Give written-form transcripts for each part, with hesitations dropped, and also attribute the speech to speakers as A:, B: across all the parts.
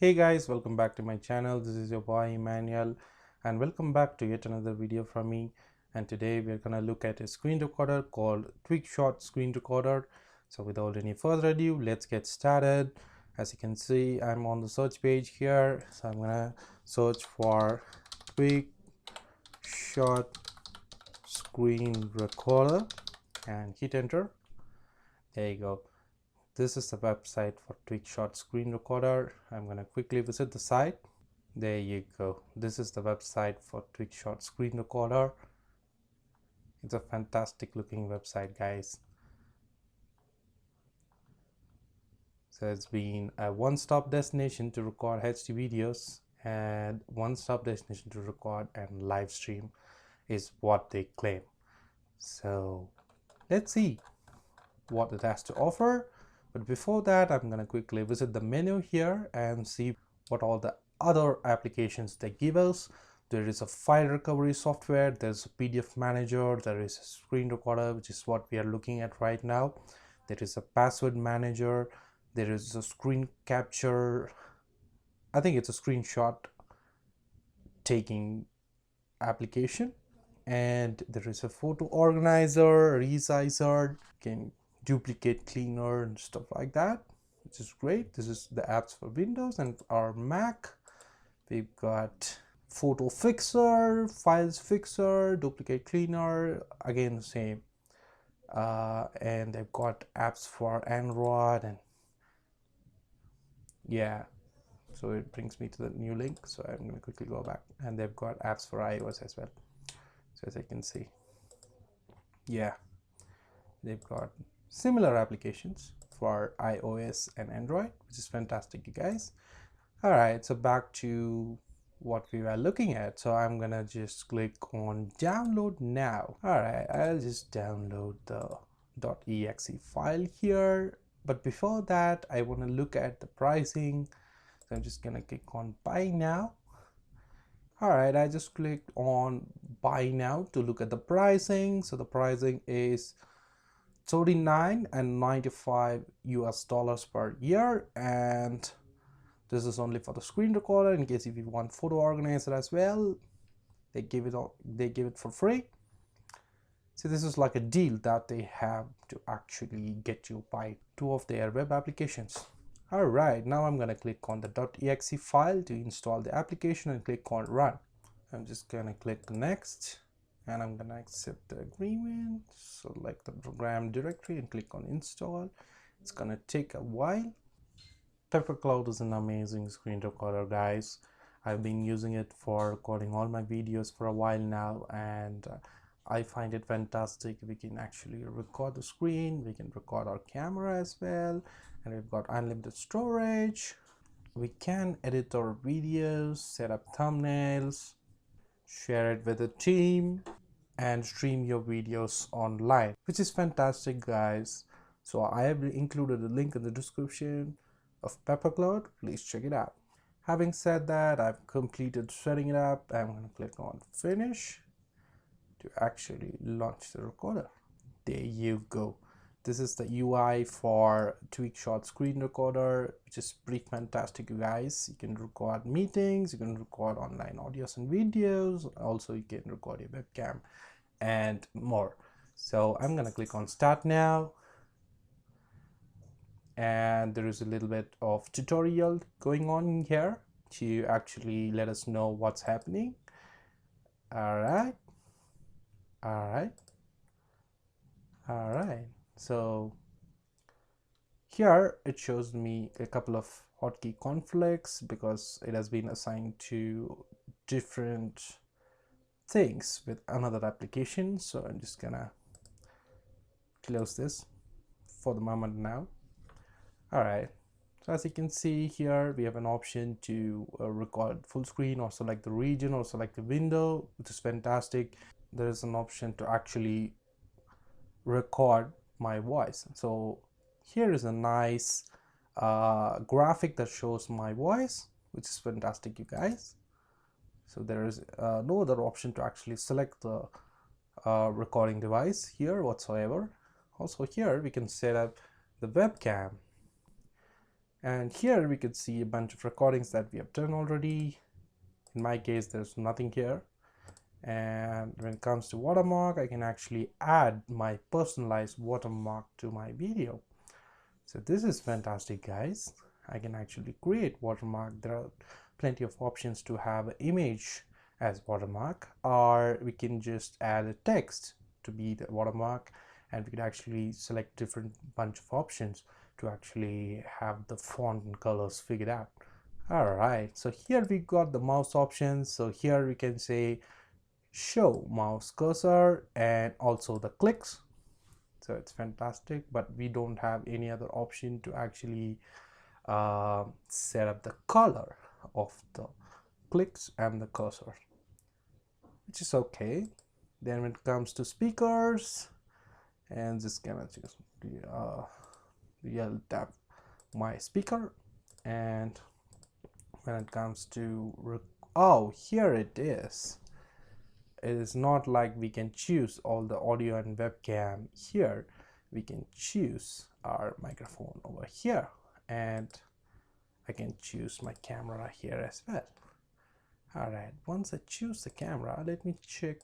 A: Hey guys, welcome back to my channel. This is your boy Emmanuel and welcome back to yet another video from me. And today we're gonna look at a screen recorder called TweakShot screen recorder. So without any further ado, let's get started. As you can see, I'm on the search page here. So I'm gonna search for TweakShot screen recorder and hit enter. There you go. This is the website for TweakShot screen recorder. I'm gonna quickly visit the site. There you go. This is the website for TweakShot screen recorder. It's a fantastic looking website, guys. So it's been a one-stop destination to record HD videos and one-stop destination to record and live stream is what they claim. So let's see what it has to offer. But before that, I'm gonna quickly visit the menu here and see what all the other applications they give us. There is a file recovery software, there's a PDF manager, there is a screen recorder, which is what we are looking at right now. There is a password manager, there is a screen capture, I think it's a screenshot taking application, and there is a photo organizer, resizer, can duplicate cleaner and stuff like that, which is great. This is the apps for Windows and our Mac. We've got photo fixer, files fixer, duplicate cleaner, again the same, and they've got apps for Android, and yeah, so it brings me to the new link. So I'm going to quickly go back, and they've got apps for iOS as well. So as I can see, yeah, they've got similar applications for iOS and Android, which is fantastic, you guys. All right, so back to what we were looking at. So I'm gonna just click on download now. All right, I'll just download the .exe file here, but before that I want to look at the pricing. So I'm just gonna click on buy now. All right, I just clicked on buy now to look at the pricing. So the pricing is $39.95 US per year, and this is only for the screen recorder. In case if you want photo organizer as well, they give it for free. So this is like a deal that they have to actually get you buy two of their web applications. All right, now I'm gonna click on the .exe file to install the application and click on run. I'm just gonna click next, and I'm gonna accept the agreement, select the program directory and click on install. It's gonna take a while. PepperCloud is an amazing screen recorder, guys. I've been using it for recording all my videos for a while now, and I find it fantastic. We can actually record the screen, we can record our camera as well, and we've got unlimited storage. We can edit our videos, set up thumbnails, share it with a team, and stream your videos online, which is fantastic, guys. So I have included a link in the description of PepperCloud. Please check it out. Having said that, I've completed setting it up. I'm going to click on finish to actually launch the recorder. There you go. This is the UI for TweakShot screen recorder, which is pretty fantastic, you guys. You can record meetings, you can record online audios and videos, also you can record your webcam and more. So I'm gonna click on start now, and there is a little bit of tutorial going on here to actually let us know what's happening. All right. So here it shows me a couple of hotkey conflicts because it has been assigned to different things with another application. So I'm just gonna close this for the moment now. All right, so as you can see here, we have an option to record full screen or select the region or select the window, which is fantastic. There is an option to actually record my voice. So here is a nice graphic that shows my voice, which is fantastic, you guys. So there is no other option to actually select the recording device here whatsoever. Also here we can set up the webcam. And here we could see a bunch of recordings that we have done already. In my case, there's nothing here. And when it comes to watermark, I can actually add my personalized watermark to my video. So this is fantastic, guys. I can actually create watermark. There are plenty of options to have an image as watermark, or we can just add a text to be the watermark, and we could actually select different bunch of options to actually have the font and colors figured out. All right, so here we got the mouse options. So here we can say show mouse cursor and also the clicks. So it's fantastic, but we don't have any other option to actually set up the color of the clicks and the cursor, which is okay. Then when it comes to speakers, and just gonna just tap my speaker, and when it comes to oh, here it is. It is not like we can choose all the audio and webcam here. We can choose our microphone over here, and I can choose my camera here as well. All right, once I choose the camera, let me check.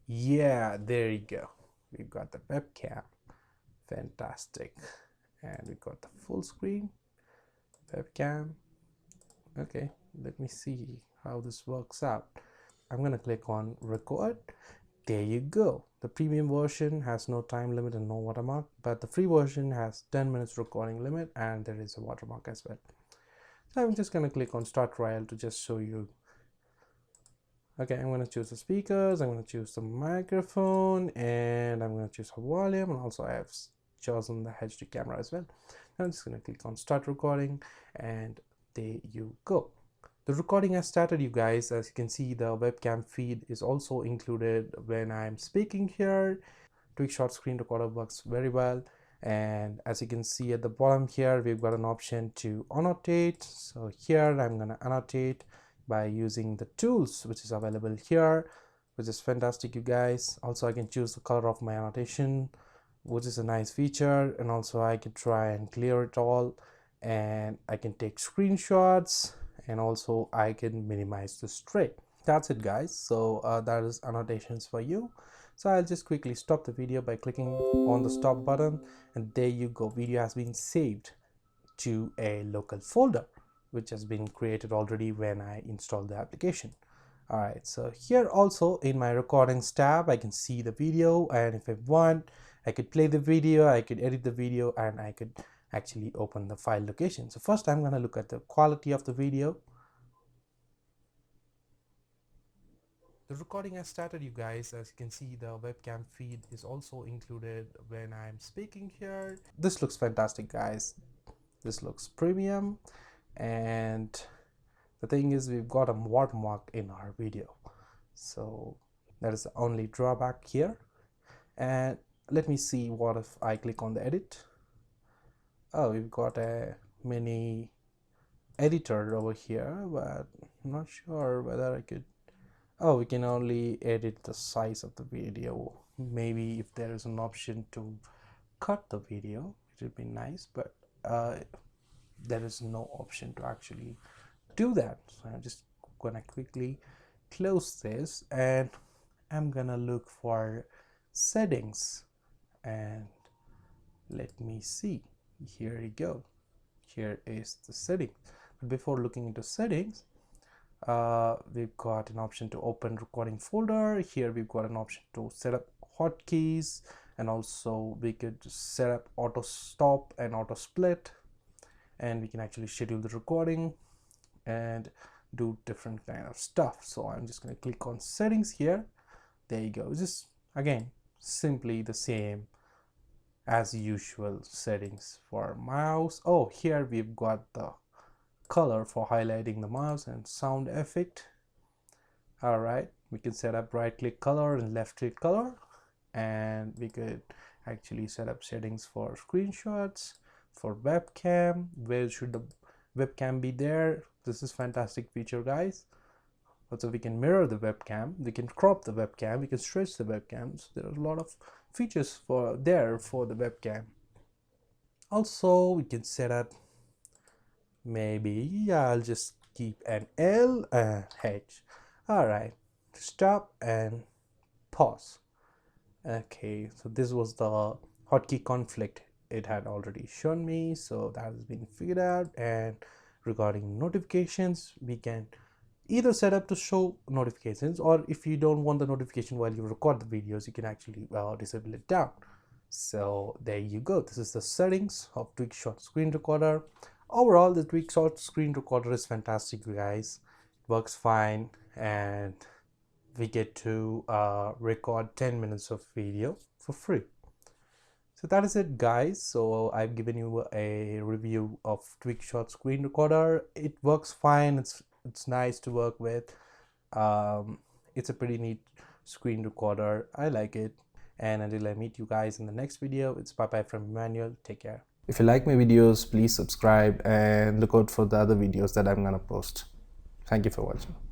A: Yeah, there you go. We've got the webcam. Fantastic. And we got the full screen webcam. Okay, let me see how this works out. I'm gonna click on record. There you go. The premium version has no time limit and no watermark, but the free version has 10 minutes recording limit, and there is a watermark as well. So I'm just gonna click on start trial to just show you. Okay, I'm gonna choose the speakers, I'm gonna choose the microphone, and I'm gonna choose the volume, and also I have chosen the HD camera as well. I'm just gonna click on start recording, and there you go. The recording has started, you guys. As you can see, the webcam feed is also included when I'm speaking here. TweakShot screen recorder works very well. And as you can see at the bottom here, we've got an option to annotate. So here I'm gonna annotate by using the tools which is available here, which is fantastic, you guys. Also, I can choose the color of my annotation, which is a nice feature. And also I can try and clear it all, and I can take screenshots, and also I can minimize the stray. That's it, guys. So that is annotations for you. So I'll just quickly stop the video by clicking on the stop button, and there you go. Video has been saved to a local folder which has been created already when I installed the application. All right, so here also in my recordings tab, I can see the video, and if I want, I could play the video, I could edit the video, and I could actually open the file location. So first I'm going to look at the quality of the video. The recording has started, you guys. As you can see, the webcam feed is also included when I'm speaking here. This looks fantastic, guys. This looks premium, and the thing is, we've got a watermark in our video, so that is the only drawback here. And let me see what if I click on the edit. Oh, we've got a mini editor over here, but I'm not sure whether I could. Oh, we can only edit the size of the video. Maybe if there is an option to cut the video, it would be nice, but there is no option to actually do that. So I'm just gonna quickly close this, and I'm gonna look for settings, and let me see. Here you go. Here is the setting. But before looking into settings, we've got an option to open recording folder. Here we've got an option to set up hotkeys, and also we could set up auto stop and auto split, and we can actually schedule the recording and do different kind of stuff. So I'm just going to click on settings here. There you go. Just again, simply the same as usual settings for mouse. Oh, here we've got the color for highlighting the mouse and sound effect. All right, we can set up right click color and left click color, and we could actually set up settings for screenshots, for webcam. Where should the webcam be there? This is fantastic feature, guys. Also, we can mirror the webcam, we can crop the webcam, we can stretch the webcam. So there are a lot of features for the webcam. Also, we can set up maybe I'll just keep an L and H. All right, stop and pause. Okay, so this was the hotkey conflict it had already shown me, so that has been figured out. And regarding notifications, we can either set up to show notifications, or if you don't want the notification while you record the videos, you can actually disable it down. So there you go. This is the settings of TweakShot screen recorder. Overall, the TweakShot screen recorder is fantastic, you guys. It works fine, and we get to record 10 minutes of video for free. So that is it, guys. So I've given you a review of TweakShot screen recorder. It works fine. It's nice to work with. It's a pretty neat screen recorder. I like it. And until I meet you guys in the next video, it's bye bye from Emmanuel. Take care. If you like my videos, please subscribe and look out for the other videos that I'm gonna post. Thank you for watching.